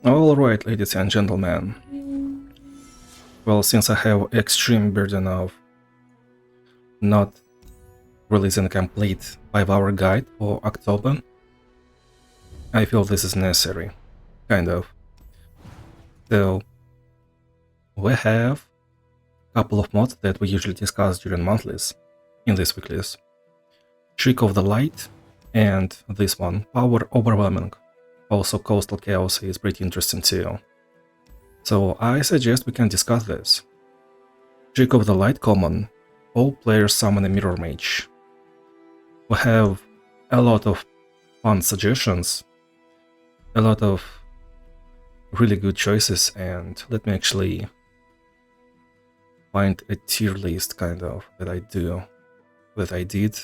Alright, ladies and gentlemen. Well, since I have extreme burden of not releasing a complete 5-hour guide for October, I feel this is necessary, kind of. So, we have a couple of mods that we usually discuss during monthlies in these weeklies. Trick of the Light and this one, Power Overwhelming. Also, Coastal Chaos is pretty interesting too. So I suggest we can discuss this. Trick of the Light common. All players summon a Mirror Mage. We have a lot of fun suggestions, a lot of really good choices, and let me actually find a tier list kind of that I did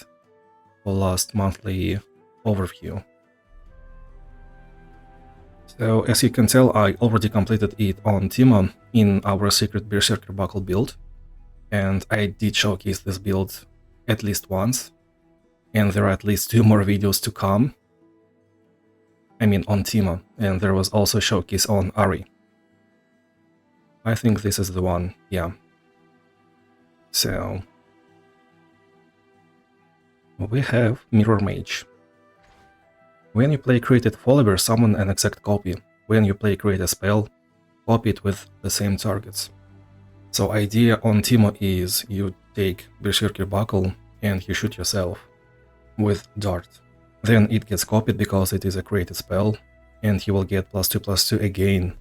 for last monthly overview. So as you can tell, I already completed it on Timo in our secret Berserker Buckle build, and I did showcase this build at least once, and there are at least 2 more videos to come. I mean on Timo, and there was also a showcase on Ari. I think this is the one, yeah. So we have Mirror Mage. When you play Created Follower, summon an exact copy. When you play Create a Spell, copy it with the same targets. So idea on Timo is you take Berserker Buckle and you shoot yourself with Dart. Then it gets copied because it is a created spell, and you will get +2/+2 again.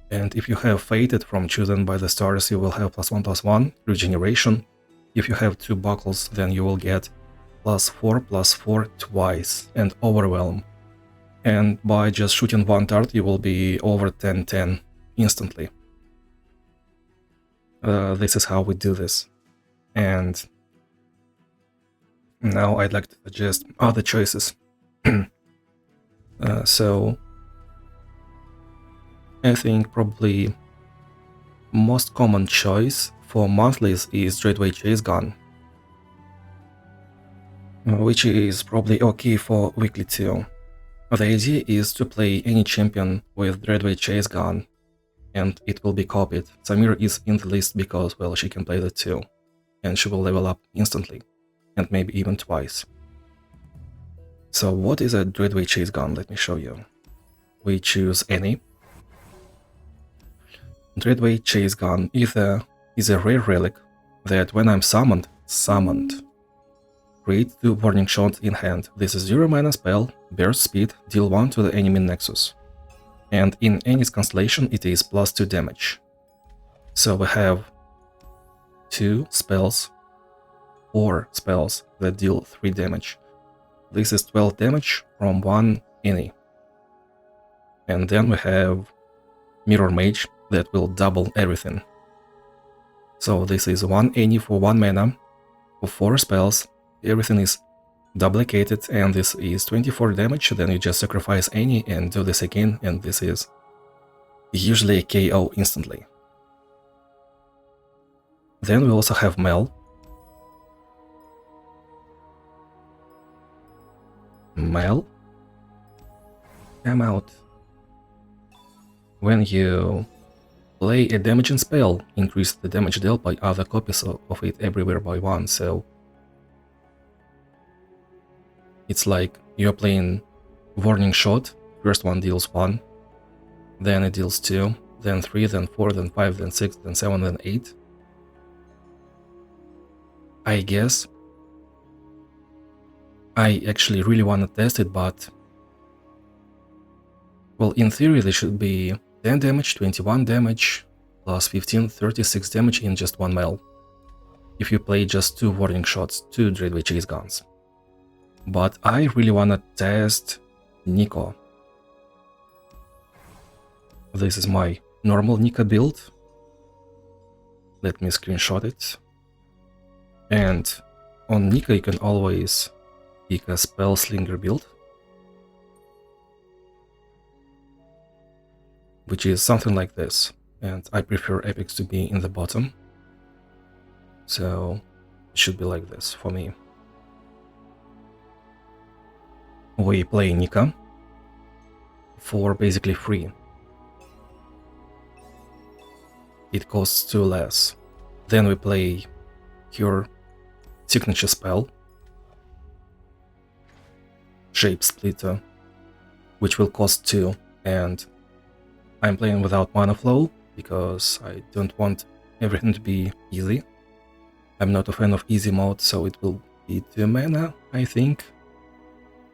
And if you have Fated from Chosen by the Stars, you will have +1/+1 regeneration. If you have 2 buckles, then you will get +4/+4 twice and Overwhelm. And by just shooting 1 dart, you will be over 10/10 instantly. This is how we do this. And now I'd like to suggest other choices. So I think probably most common choice for monthlies is Dreadway Chase Gun, which is probably okay for weekly too. The idea is to play any champion with Dreadway Chase Gun, and it will be copied. Samira is in the list because, well, she can play that too, and she will level up instantly, and maybe even twice. So what is a Dreadway Chase Gun? Let me show you. We choose any. Dreadway Chase Gun is a rare relic that when I'm summoned, create 2 warning shots in hand. This is 0 mana spell, burst speed, deal 1 to the enemy nexus. And in any constellation it is +2 damage. So we have 2 spells, 4 spells that deal 3 damage. This is 12 damage from 1 any. And then we have Mirror Mage that will double everything. So this is 1 any for 1 mana, for 4 spells, everything is duplicated, and this is 24 damage. Then you just sacrifice any and do this again, and this is usually a KO instantly. Then we also have Mel. Mel? Come out. When you play a damaging spell, increase the damage dealt by other copies of it everywhere by 1, so it's like you're playing Warning Shot, first one deals 1, then it deals 2, then 3, then 4, then 5, then 6, then 7, then 8. I guess I actually really want to test it, but well, in theory there should be 10 damage, 21 damage, plus 15, 36 damage in just 1 mel, if you play just 2 Warning Shots, 2 Dreadway Chase Guns. But I really wanna test NEEKO. This is my normal NEEKO build. Let me screenshot it. And on NEEKO you can always pick a Spell Slinger build, which is something like this. And I prefer epics to be in the bottom. So it should be like this for me. We play NEEKO for basically free. it costs 2 less. Then we play her signature spell, Shape Splitter, which will cost 2, and I'm playing without manaflow because I don't want everything to be easy. I'm not a fan of easy mode, so it will be 2 mana, I think.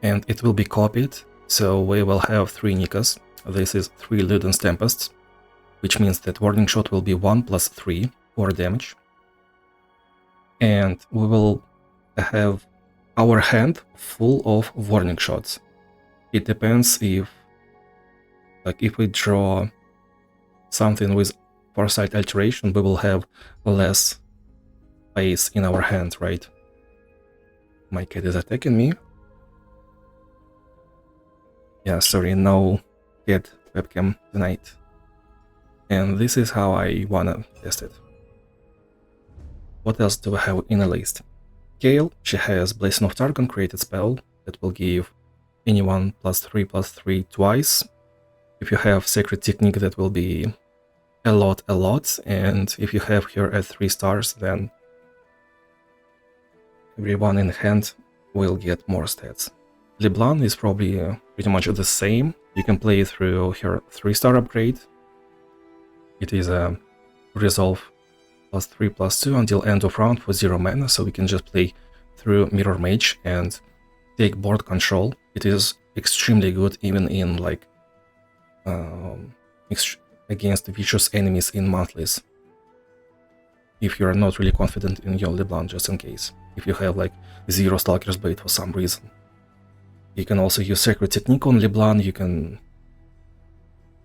And it will be copied, so we will have 3 NEEKOs. This is 3 Luden's Tempests, which means that Warning Shot will be 1 plus 3, 4 damage. And we will have our hand full of Warning Shots. It depends if we draw something with Foresight Alteration, we will have less space in our hand, right? My cat is attacking me. Yeah, sorry, no cat webcam tonight. And this is how I wanna test it. What else do we have in the list? Gale, she has Blessing of Targon created spell that will give anyone +3/+3 twice. If you have Sacred Technique, that will be a lot, and if you have her at 3 stars, then everyone in hand will get more stats. LeBlanc is probably pretty much the same. You can play through her 3-star upgrade. It is a Resolve +3/+2 until end of round for 0 mana, so we can just play through Mirror Mage and take board control. It is extremely good even in like against vicious enemies in monthlies. If you are not really confident in your LeBlanc, just in case. If you have like 0 Stalker's Bait for some reason. You can also use Sacred Technique on LeBlanc, you can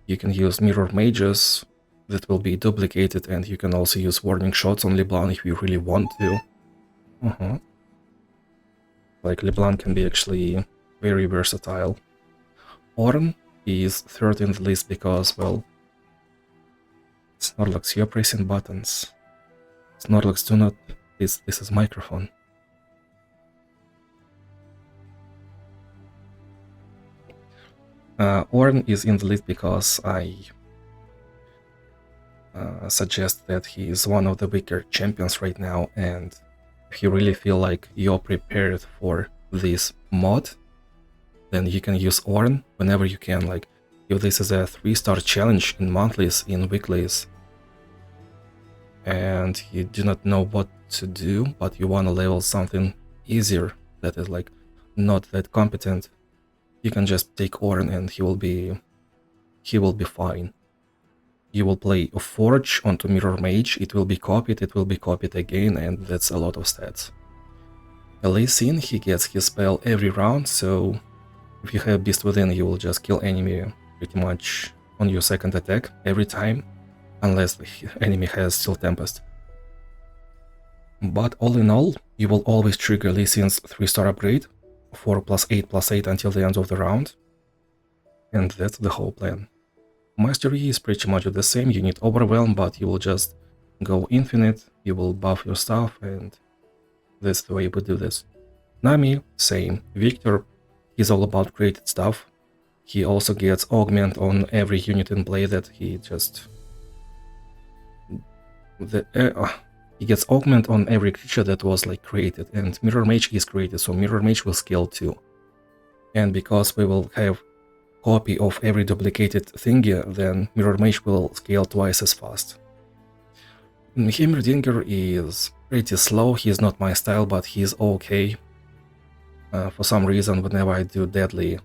use Mirror Mages that will be duplicated, and you can also use Warning Shots on LeBlanc if you really want to. Like LeBlanc can be actually very versatile. Ornn is third in the list because, well, Snorlax, you're pressing buttons. Snorlax, do not... This is microphone. Ornn is in the list because I suggest that he is one of the weaker champions right now, and if you really feel like you're prepared for this mod, then you can use Ornn whenever you can. Like, if this is a 3-star challenge in monthlies, in weeklies, and you do not know what to do, but you want to level something easier that is like not that competent, you can just take Ornn and he will be fine. You will play a Forge onto Mirror Mage, it will be copied again, and that's a lot of stats. Lee Sin, he gets his spell every round, so if you have Beast Within, you will just kill enemy pretty much on your second attack every time, unless the enemy has Steel Tempest. But all in all, you will always trigger Lee Sin's 3-star upgrade, 4+8/+8 until the end of the round, and that's the whole plan. Mastery is pretty much the same, you need Overwhelm, but you will just go infinite, you will buff your stuff, and that's the way we do this. Nami, same. Victor is all about created stuff. He also gets augment on every unit in play that he just... he gets augment on every creature that was like created, and Mirror Mage is created, so Mirror Mage will scale too. And because we will have copy of every duplicated thingy, then Mirror Mage will scale twice as fast. Heimerdinger is pretty slow, he is not my style, but he is okay. For some reason, whenever I do deadly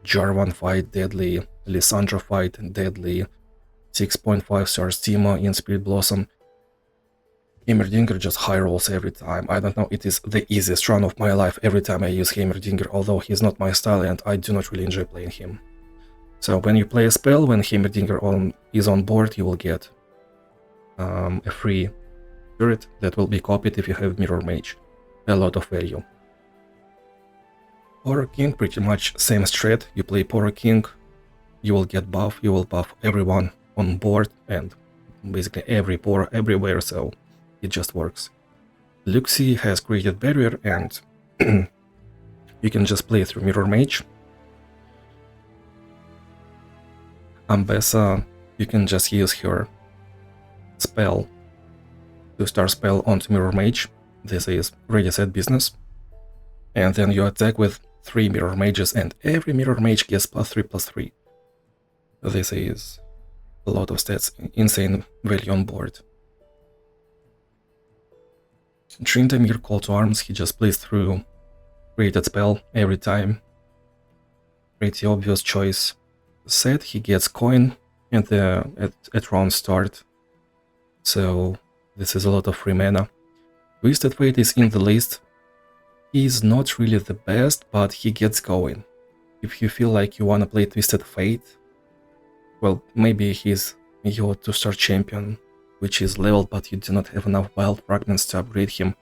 Jarvan fight, deadly Lissandra fight, deadly 6.5-star Steamer in Spirit Blossom, Heimerdinger just high rolls every time. I don't know, it is the easiest run of my life every time I use Heimerdinger, although he's not my style and I do not really enjoy playing him. So when you play a spell, when Heimerdinger is on board, you will get a free spirit that will be copied if you have Mirror Mage. A lot of value. Poro King, pretty much same strat. You play Poro King, you will get buff, you will buff everyone on board and basically every Poro everywhere, so it just works. Luxie has created barrier and you can just play through Mirror Mage. Ambessa, you can just use her spell, 2-star spell onto Mirror Mage. This is ready set business. And then you attack with 3 Mirror Mages, and every Mirror Mage gets +3/+3. This is a lot of stats, insane value on board. Tryndamere Call to Arms, he just plays through created spell every time. Pretty obvious choice. Set, he gets coin at round start, so this is a lot of free mana. Twisted Fate is in the list. He's not really the best, but he gets going. If you feel like you wanna play Twisted Fate, well, maybe he's your 2-star champion, which is leveled, but you do not have enough wild fragments to upgrade him.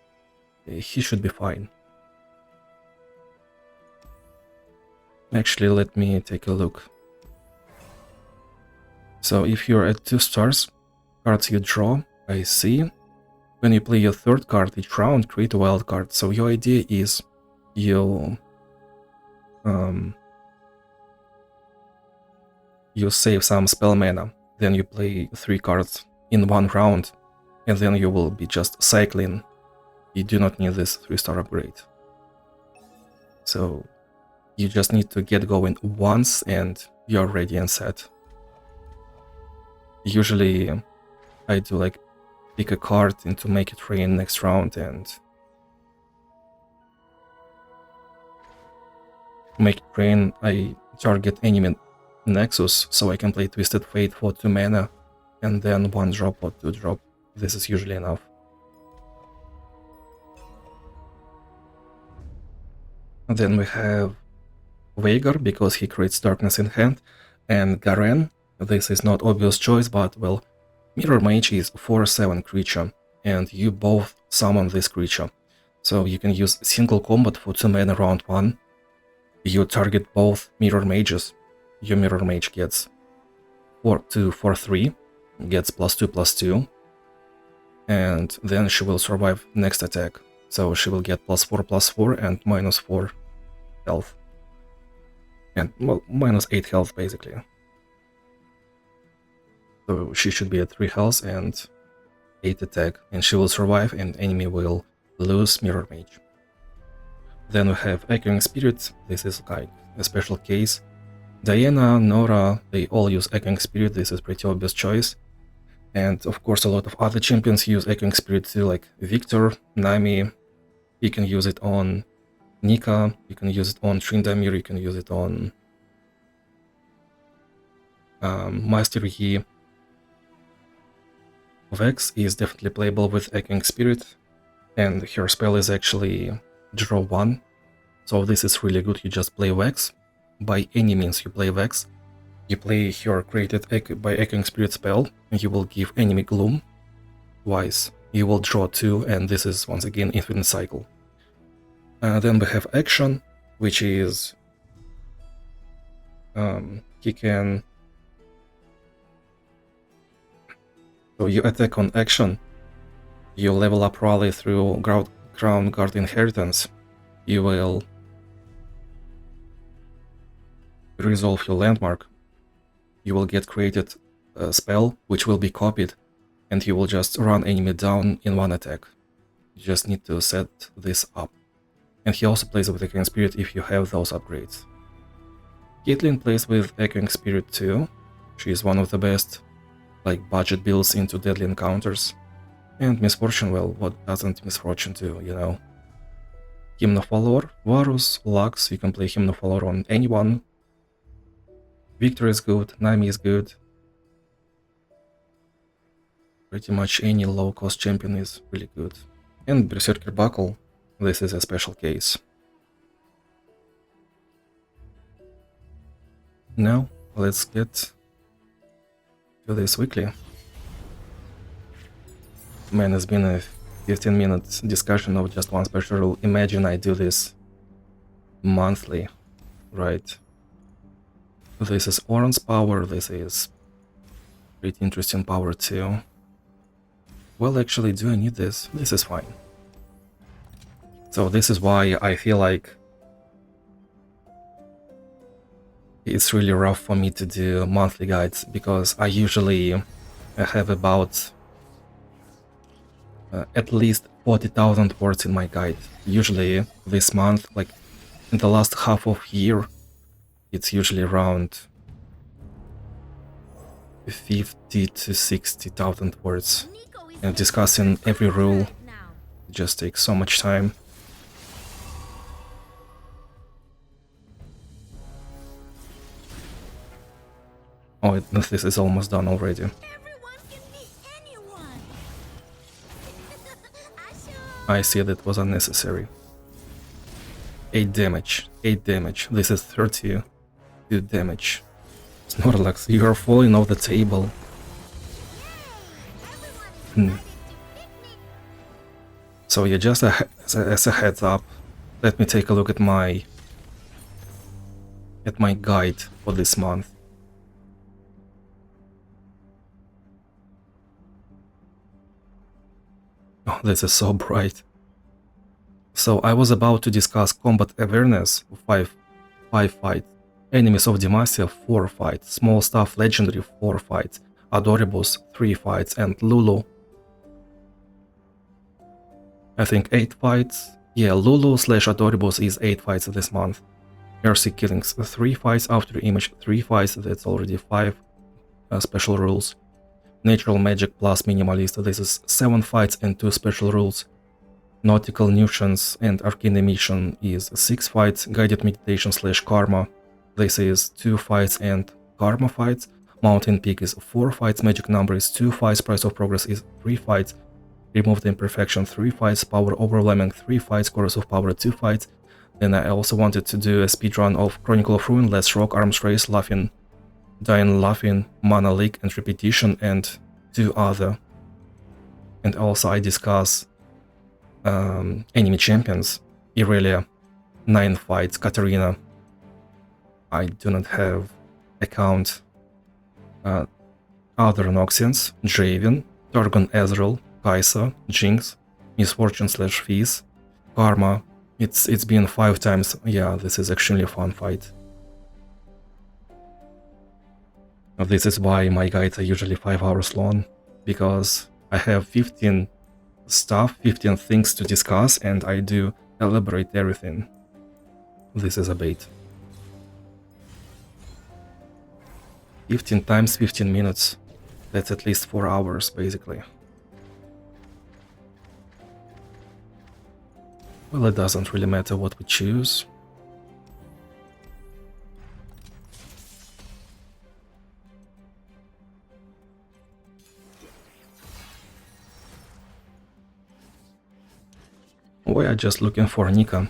He should be fine. Actually, let me take a look. So if you're at 2 stars, cards you draw, I see. When you play your 3rd card each round, create a wild card. So your idea is you save some spell mana, then you play 3 cards in 1 round, and then you will be just cycling. You do not need this 3-star upgrade. So you just need to get going once and you're ready and set. Usually I do like pick a card and to make it rain next round and make it rain. I target enemy Nexus so I can play Twisted Fate for 2 mana and then 1 drop or 2 drop. This is usually enough. And then we have Veigar because he creates Darkness in hand, and Garen. This is not obvious choice, but well, Mirror Mage is 4/7 creature, and you both summon this creature. So you can use single combat for 2 mana round 1. You target both Mirror Mages. Your Mirror Mage gets 4/2 4/3, gets +2/+2, and then she will survive next attack. So she will get +4/+4 and -4 health. And well, -8 health basically. So she should be at 3 health and 8 attack, and she will survive and enemy will lose Mirror Mage. Then we have Echoing Spirit. This is like a special case. Diana, Nora, they all use Echoing Spirit. This is pretty obvious choice. And of course a lot of other champions use Echoing Spirit too, like Victor, Nami. You can use it on Nika, you can use it on Tryndamere, you can use it on Master Yi. Vex is definitely playable with Echoing Spirit, and her spell is actually draw 1. So this is really good. You just play Vex. By any means you play Vex. You play her created by Echoing Spirit spell, and you will give enemy Gloom twice. You will draw 2, and this is once again infinite cycle. Then we have Action, which is he can. So you attack on action, you level up Rally through Crown Guard Inheritance, you will resolve your landmark, you will get created a spell which will be copied, and you will just run enemy down in 1 attack. You just need to set this up. And he also plays with Echoing Spirit if you have those upgrades. Caitlyn plays with Echoing Spirit too. She is one of the best like budget builds into deadly encounters. And Misfortune, well, what doesn't Misfortune do, you know? Hymnofollower, Varus, Lux, you can play Hymnofollower on anyone. Victor is good, Nami is good. Pretty much any low-cost champion is really good. And Berserker Buckle, this is a special case. Now, let's get to this weekly. Man, it's been a 15-minute discussion of just one special rule. Imagine I do this monthly, right? This is Orange power, this is pretty interesting power too. Well, actually, do I need this? This is fine. So this is why I feel like it's really rough for me to do monthly guides, because I usually have about at least 40,000 words in my guide. Usually this month, like in the last half of year, it's usually around 50 to 60,000 words. And discussing every rule just takes so much time. Oh, this is almost done already. I see that was unnecessary. 8 damage, 8 damage. This is 32 damage. Snorlax, you are falling off the table. So yeah, just as a heads up, let me take a look at my guide for this month. Oh, this is so bright. So I was about to discuss combat awareness, 5 fights, enemies of Demacia 4 fights, small stuff legendary 4 fights, Adoribus 3 fights, and Lulu I think 8 fights. Yeah, Lulu / Adoribus is 8 fights this month. Mercy Killings 3 fights, After Image 3 fights, that's already 5 special rules. Natural Magic plus Minimalist, this is 7 fights and 2 special rules. Nautical Nuisance and Arcane Emission is 6 fights. Guided Meditation / Karma, this is 2 fights and Karma fights. Mountain Peak is 4 fights. Magic Number is 2 fights. Price of Progress is 3 fights. Remove the Imperfection 3 fights. Power Overwhelming 3 fights. Chorus of Power 2 fights. Then I also wanted to do a speedrun of Chronicle of Ruin, Let's Rock, Arms Race, Laughing, Dying Laughing, Mana Leak and Repetition, and 2 other. And also I discuss enemy champions. Irelia 9 fights. Katarina, I do not have account. Other Noxians, Draven, Targon Ezreal, Kai'Sa, Jinx, Misfortune / Fizz, Karma. It's been 5 times. Yeah, this is actually a fun fight. This is why my guides are usually 5 hours long, because I have 15 things to discuss, and I do elaborate everything. This is a bait. 15 times 15 minutes. That's at least 4 hours, basically. Well, it doesn't really matter what we choose. We are just looking for Nika.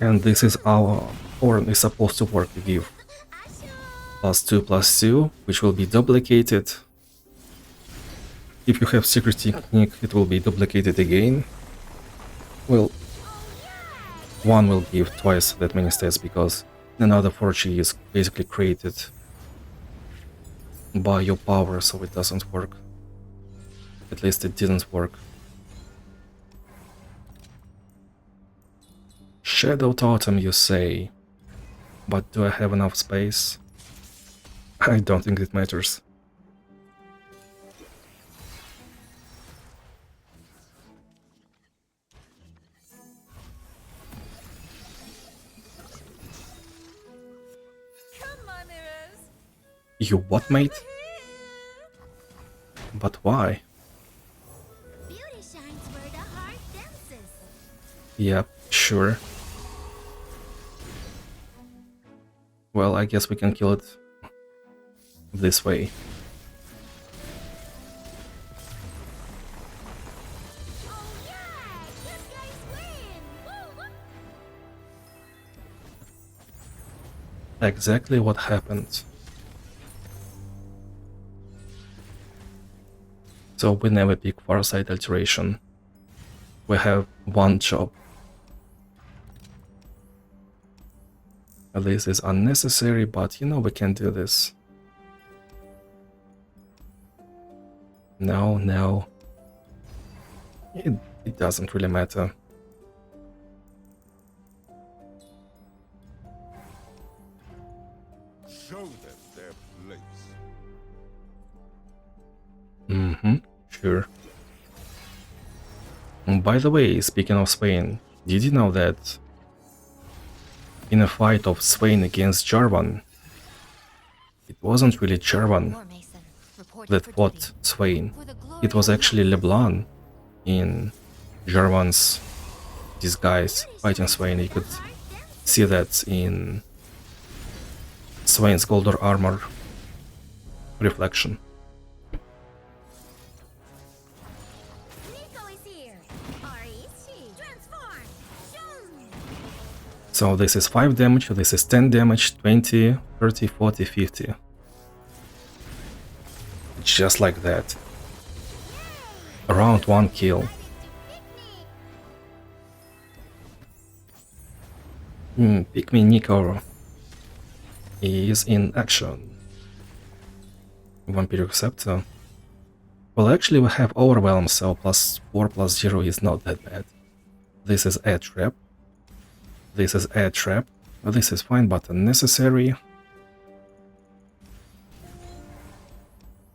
And this is our Horn is supposed to work. We give +2/+2, which will be duplicated. If you have Secret Technique, it will be duplicated again. Well, one will give twice that many stats, because another 4G is basically created by your power, so it doesn't work. At least it didn't work. Shadow Totem, you say, but do I have enough space? I don't think it matters. You what, mate? But why? Yep, sure. Well, I guess we can kill it this way. Exactly what happened. So we never pick Farsight Alteration. We have one job. This is unnecessary, but you know we can do this. No, no. It doesn't really matter. Show them their place. Sure. And by the way, speaking of Swain, did you know that in a fight of Swain against Jarvan, it wasn't really Jarvan that fought Swain. It was actually LeBlanc in Jarvan's disguise fighting Swain. You could see that in Swain's gold armor reflection. So this is 5 damage, this is 10 damage, 20, 30, 40, 50. Just like that. Around 1 kill. Pick me NEEKO is in action. Vampiric Scepter. Well, actually we have Overwhelm, so +4 +0 is not that bad. This is a trap. This is a trap. This is fine but unnecessary.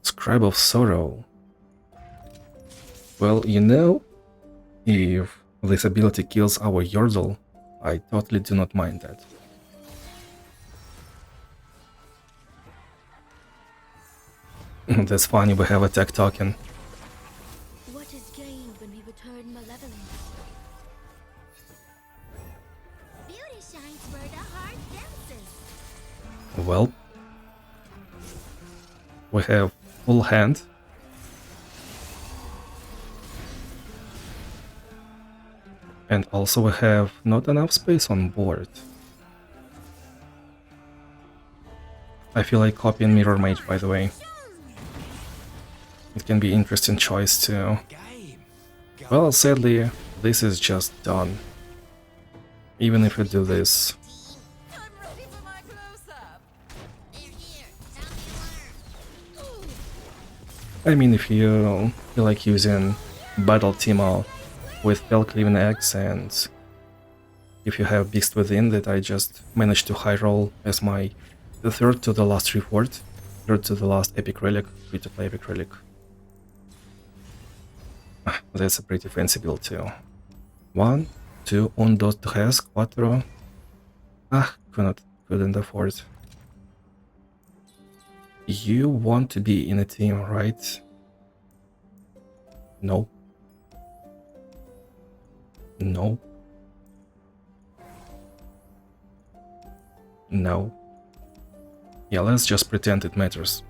Scribe of Sorrow. Well, you know, if this ability kills our Yordle, I totally do not mind that. That's funny, we have attack token. What is gained when we return malevolence? Beauty shines where the heart dances. Well, we have full hand. And also we have not enough space on board. I feel like copying Mirror Mage, by the way. It can be an interesting choice too. Well, sadly, this is just done. Even if you do this. I mean, if you feel like using Battle Teemo with Spellcleaving Axe, and if you have Beast Within that I just managed to high roll as my third to the last reward, third to the last epic relic, free-to-play epic relic. That's a pretty fancy build too. 1, 2, 1, 2, 3, 4. Couldn't afford. You want to be in a team, right? No. No. No. Yeah, let's just pretend it matters.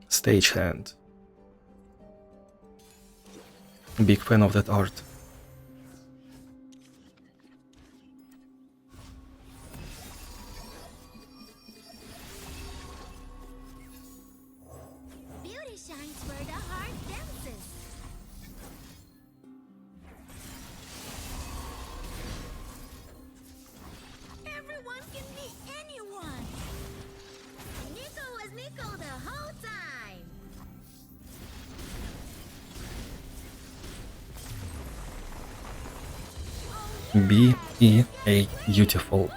Stagehand. Big fan of that art. Beauty shines where the heart dances. Everyone can be anyone. NEEKO was NEEKO the whole time. B-E-A beautiful.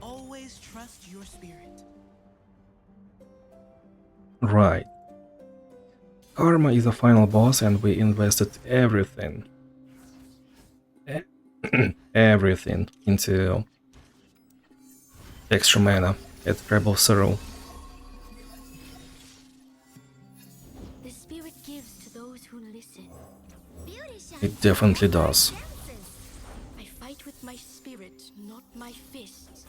Always trust your spirit. Right. Karma is the final boss and we invested everything. Everything into extra mana at Scribe of Sorrow. The spirit gives to those who listen. Beauty shines It definitely does. dances. I fight with my spirit, not my fists.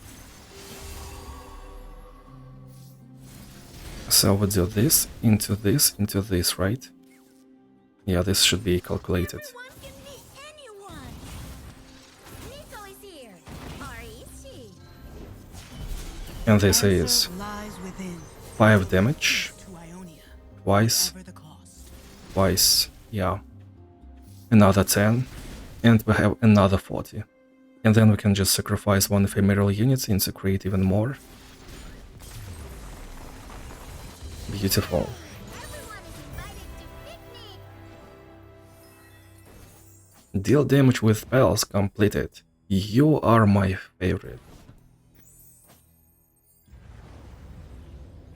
So we do this, into this, right? Yeah, this should be calculated. Everyone can be anyone. NEEKO is here. Are you And this Answer is lies within. 5 damage, To Ionia, twice, ever the cost. twice, yeah. Another 10, and we have another 40. And then we can just sacrifice one ephemeral unit to create even more. Beautiful. Everyone is invited to picnic. Deal damage with spells completed. You are my favorite.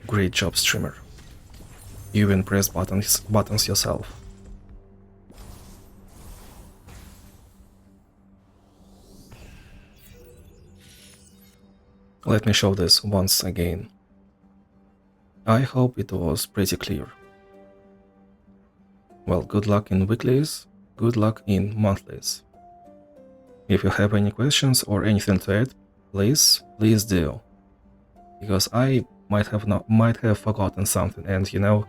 Great job, streamer. You even press buttons yourself. Let me show this once again. I hope it was pretty clear. Well, good luck in weeklies, good luck in monthlies. If you have any questions or anything to add, please do. Because I might have forgotten something, and you know,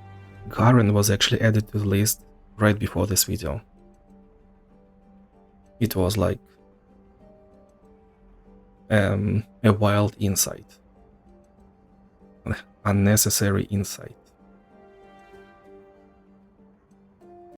Garen was actually added to the list right before this video. It was like a wild insight. Unnecessary insight.